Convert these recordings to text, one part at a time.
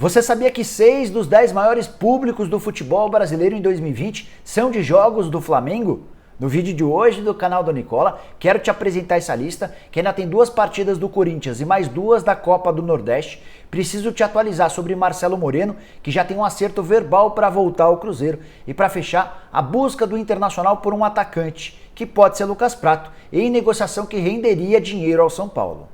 Você sabia que 6 dos 10 maiores públicos do futebol brasileiro em 2020 são de jogos do Flamengo? No vídeo de hoje do canal do Nicola, quero te apresentar essa lista, que ainda tem 2 partidas do Corinthians e mais 2 da Copa do Nordeste. Preciso te atualizar sobre Marcelo Moreno, que já tem um acerto verbal para voltar ao Cruzeiro. E para fechar, a busca do Internacional por um atacante, que pode ser Lucas Prato, em negociação que renderia dinheiro ao São Paulo.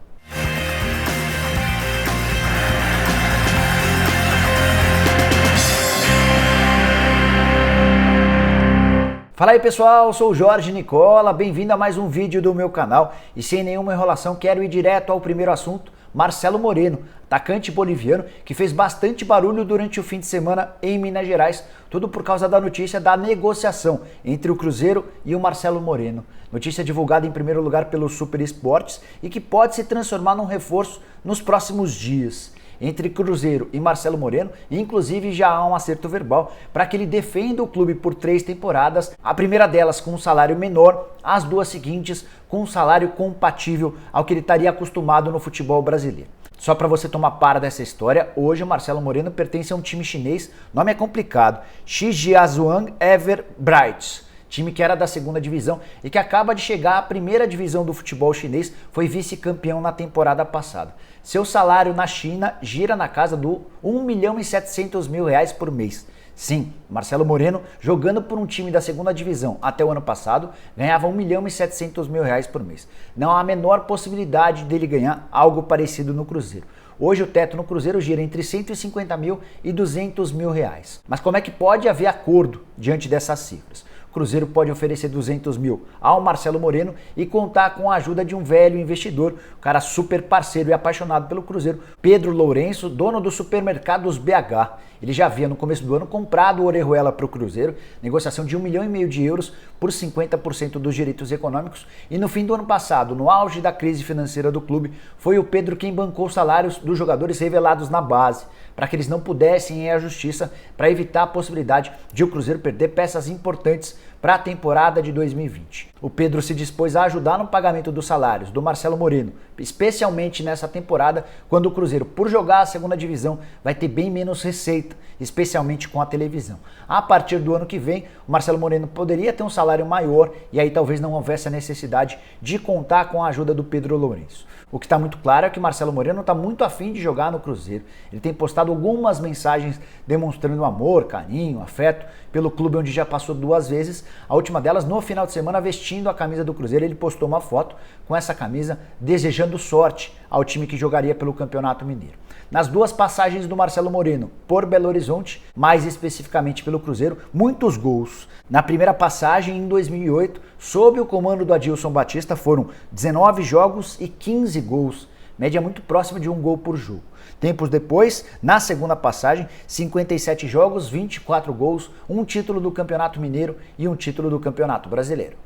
Fala aí pessoal, sou o Jorge Nicola, bem-vindo a mais um vídeo do meu canal e sem nenhuma enrolação quero ir direto ao primeiro assunto, Marcelo Moreno, atacante boliviano que fez bastante barulho durante o fim de semana em Minas Gerais, tudo por causa da notícia da negociação entre o Cruzeiro e o Marcelo Moreno. Notícia divulgada em primeiro lugar pelo Super Esportes e que pode se transformar num reforço nos próximos dias. Entre Cruzeiro e Marcelo Moreno, inclusive já há um acerto verbal para que ele defenda o clube por 3 temporadas, a primeira delas com um salário menor, as 2 seguintes com um salário compatível ao que ele estaria acostumado no futebol brasileiro. Só para você tomar par dessa história, hoje o Marcelo Moreno pertence a um time chinês, nome é complicado, Shijiazhuang Everbright. Time que era da 2ª divisão e que acaba de chegar à 1ª divisão do futebol chinês, foi vice-campeão na temporada passada. Seu salário na China gira na casa do R$1.700.000 por mês. Sim, Marcelo Moreno, jogando por um time da 2ª divisão até o ano passado, ganhava R$1.700.000 por mês. Não há a menor possibilidade dele ganhar algo parecido no Cruzeiro. Hoje o teto no Cruzeiro gira entre R$150.000 e R$200.000. Mas como é que pode haver acordo diante dessas cifras? O Cruzeiro pode oferecer R$200.000 ao Marcelo Moreno e contar com a ajuda de um velho investidor, um cara super parceiro e apaixonado pelo Cruzeiro, Pedro Lourenço, dono do Supermercados BH. Ele já havia no começo do ano comprado o Orejuela para o Cruzeiro, negociação de €1,5 milhão por 50% dos direitos econômicos, e no fim do ano passado, no auge da crise financeira do clube, foi o Pedro quem bancou os salários dos jogadores revelados na base, para que eles não pudessem ir à justiça, para evitar a possibilidade de o Cruzeiro perder peças importantes para a temporada de 2020. O Pedro se dispôs a ajudar no pagamento dos salários do Marcelo Moreno, especialmente nessa temporada, quando o Cruzeiro, por jogar a 2ª divisão, vai ter bem menos receita, especialmente com a televisão. A partir do ano que vem, o Marcelo Moreno poderia ter um salário maior e aí talvez não houvesse a necessidade de contar com a ajuda do Pedro Lourenço. O que está muito claro é que o Marcelo Moreno está muito afim de jogar no Cruzeiro. Ele tem postado algumas mensagens demonstrando amor, carinho, afeto pelo clube onde já passou 2 vezes. A última delas, no final de semana, vestindo a camisa do Cruzeiro, ele postou uma foto com essa camisa desejando sorte ao time que jogaria pelo Campeonato Mineiro. Nas 2 passagens do Marcelo Moreno por Belo Horizonte, mais especificamente pelo Cruzeiro, muitos gols. Na primeira passagem, em 2008, sob o comando do Adilson Batista, foram 19 jogos e 15 gols, média muito próxima de 1 gol por jogo. Tempos depois, na segunda passagem, 57 jogos, 24 gols, um título do Campeonato Mineiro e um título do Campeonato Brasileiro.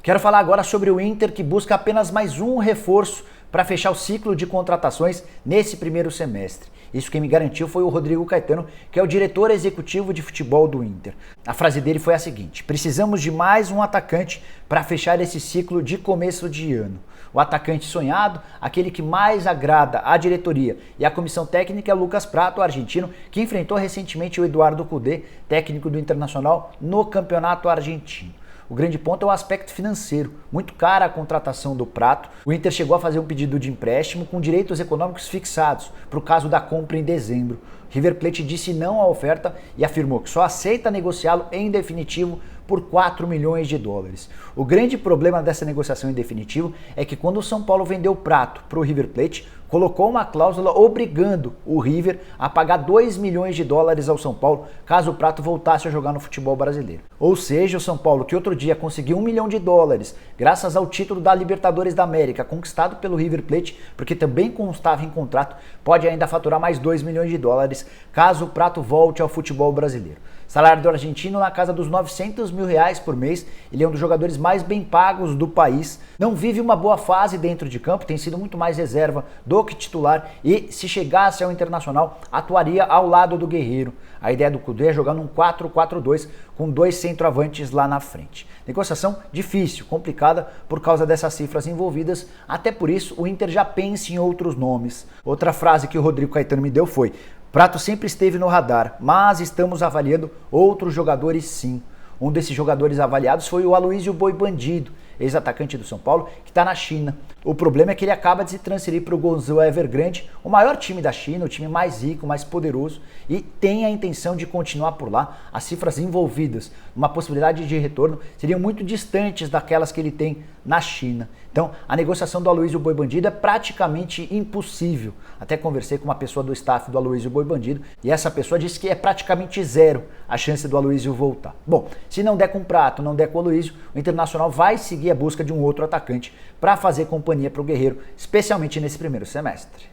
Quero falar agora sobre o Inter, que busca apenas mais um reforço para fechar o ciclo de contratações nesse primeiro semestre. Isso quem me garantiu foi o Rodrigo Caetano, que é o diretor executivo de futebol do Inter. A frase dele foi a seguinte: precisamos de mais um atacante para fechar esse ciclo de começo de ano. O atacante sonhado, aquele que mais agrada a diretoria e a comissão técnica, é o Lucas Prato, o argentino, que enfrentou recentemente o Eduardo Cudê, técnico do Internacional, no Campeonato Argentino. O grande ponto é o aspecto financeiro. Muito cara a contratação do Prato. O Inter chegou a fazer um pedido de empréstimo com direitos econômicos fixados para o caso da compra em dezembro. River Plate disse não à oferta e afirmou que só aceita negociá-lo em definitivo por $4 milhões. O grande problema dessa negociação em definitivo é que quando o São Paulo vendeu o Prato para o River Plate, colocou uma cláusula obrigando o River a pagar $2 milhões ao São Paulo caso o Prato voltasse a jogar no futebol brasileiro. Ou seja, o São Paulo, que outro dia conseguiu $1 milhão graças ao título da Libertadores da América conquistado pelo River Plate, porque também constava em contrato, pode ainda faturar mais $2 milhões dólares caso o Prato volte ao futebol brasileiro. Salário do argentino na casa dos 900 mil reais por mês, ele é um dos jogadores mais bem pagos do país, não vive uma boa fase dentro de campo, tem sido muito mais reserva do que titular e se chegasse ao Internacional atuaria ao lado do Guerreiro. A ideia do Kudê é jogar num 4-4-2 com 2 centroavantes lá na frente. Negociação difícil, complicada por causa dessas cifras envolvidas, até por isso o Inter já pensa em outros nomes. Outra frase que o Rodrigo Caetano me deu foi: Prato sempre esteve no radar, mas estamos avaliando outros jogadores sim. Um desses jogadores avaliados foi o Aloysio Boi Bandido, ex-atacante do São Paulo, que está na China. O problema é que ele acaba de se transferir para o Guangzhou Evergrande, o maior time da China, o time mais rico, mais poderoso, e tem a intenção de continuar por lá. As cifras envolvidas numa possibilidade de retorno seriam muito distantes daquelas que ele tem na China. Então, a negociação do Aloysio Boi Bandido é praticamente impossível. Até conversei com uma pessoa do staff do Aloysio Boi Bandido e essa pessoa disse que é praticamente zero a chance do Aloysio voltar. Bom, se não der com o Prato, não der com o Aloysio, o Internacional vai seguir a busca de um outro atacante para fazer companhia para o Guerreiro, especialmente nesse primeiro semestre.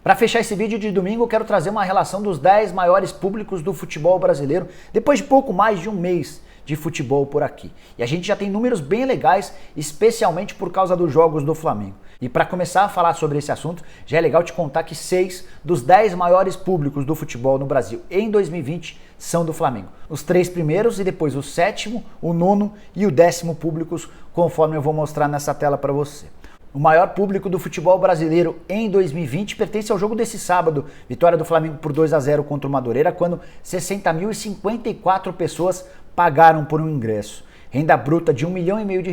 Para fechar esse vídeo de domingo, eu quero trazer uma relação dos 10 maiores públicos do futebol brasileiro, depois de pouco mais de um mês de futebol por aqui. E a gente já tem números bem legais, especialmente por causa dos jogos do Flamengo. E para começar a falar sobre esse assunto, já é legal te contar que 6 dos 10 maiores públicos do futebol no Brasil em 2020 são do Flamengo. Os 3 primeiros e depois o 7º, o 9º e o 10º públicos, conforme eu vou mostrar nessa tela para você. O maior público do futebol brasileiro em 2020 pertence ao jogo desse sábado, vitória do Flamengo por 2-0 contra o Madureira, quando 60.054 pessoas pagaram por um ingresso. Renda bruta de R$1,5 milhão.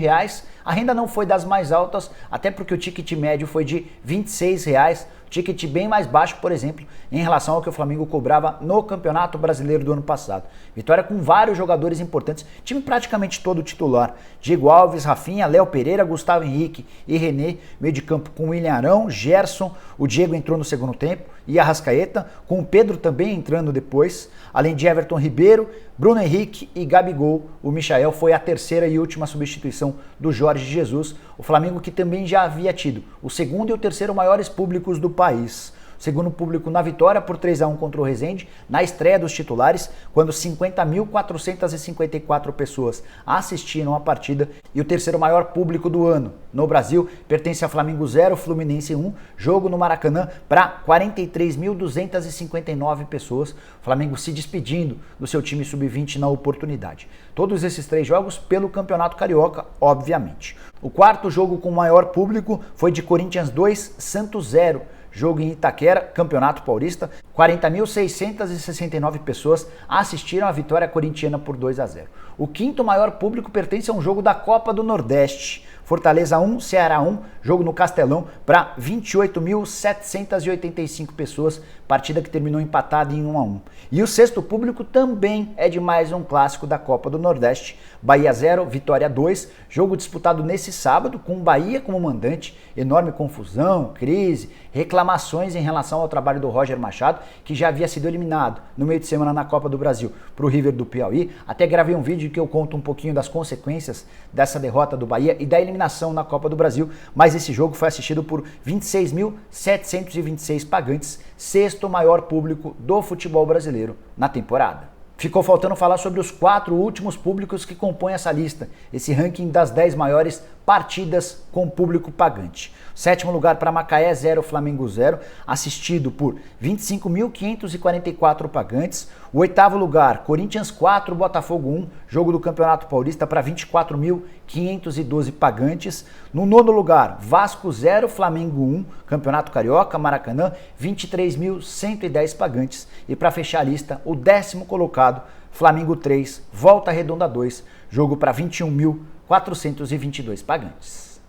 A renda não foi das mais altas, até porque o ticket médio foi de R$26, ticket bem mais baixo, por exemplo, em relação ao que o Flamengo cobrava no Campeonato Brasileiro do ano passado. Vitória com vários jogadores importantes, time praticamente todo titular. Diego Alves, Rafinha, Léo Pereira, Gustavo Henrique e René, meio de campo com William Arão, Gerson, o Diego entrou no segundo tempo, e Arrascaeta, com o Pedro também entrando depois, além de Everton Ribeiro, Bruno Henrique e Gabigol. O Michael foi a terceira e última substituição do Jorge Jesus, o Flamengo que também já havia tido o segundo e o terceiro maiores públicos do país. O segundo público na vitória por 3-1 contra o Resende, na estreia dos titulares, quando 50.454 pessoas assistiram a partida, e o terceiro maior público do ano no Brasil pertence a Flamengo 0, Fluminense 1, jogo no Maracanã para 43.259 pessoas, o Flamengo se despedindo do seu time sub-20 na oportunidade. Todos esses 3 jogos pelo Campeonato Carioca, obviamente. O quarto jogo com maior público foi de Corinthians 2, Santos 0, jogo em Itaquera, Campeonato Paulista, 40.669 pessoas assistiram à vitória corintiana por 2-0. O quinto maior público pertence a um jogo da Copa do Nordeste. Fortaleza 1, Ceará 1, jogo no Castelão para 28.785 pessoas, partida que terminou empatada em 1-1. E o sexto público também é de mais um clássico da Copa do Nordeste, Bahia 0, Vitória 2, jogo disputado nesse sábado com o Bahia como mandante, enorme confusão, crise, reclamações em relação ao trabalho do Roger Machado, que já havia sido eliminado no meio de semana na Copa do Brasil para o River do Piauí. Até gravei um vídeo que eu conto um pouquinho das consequências dessa derrota do Bahia e da eliminação na Copa do Brasil, mas esse jogo foi assistido por 26.726 pagantes, sexto maior público do futebol brasileiro na temporada. Ficou faltando falar sobre os 4 últimos públicos que compõem essa lista, esse ranking das 10 maiores partidas com público pagante. 7º lugar para Macaé 0, Flamengo 0, assistido por 25.544 pagantes. O 8º lugar, Corinthians 4, Botafogo 1, jogo do Campeonato Paulista para 24.512 pagantes. No 9º lugar, Vasco 0, Flamengo 1, Campeonato Carioca, Maracanã, 23.110 pagantes. E para fechar a lista, o 10º colocado, Flamengo 3, Volta Redonda 2, jogo para 21.422 pagantes.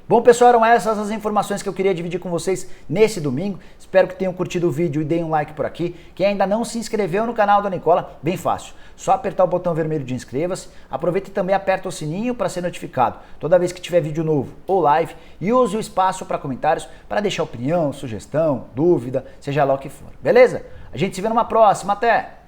Bom, pessoal, eram essas as informações que eu queria dividir com vocês nesse domingo. Espero que tenham curtido o vídeo e deem um like por aqui. Quem ainda não se inscreveu no canal da Nicola, bem fácil. Só apertar o botão vermelho de inscreva-se. Aproveita e também aperta o sininho para ser notificado toda vez que tiver vídeo novo ou live. E use o espaço para comentários para deixar opinião, sugestão, dúvida, seja lá o que for. Beleza? A gente se vê numa próxima. Até!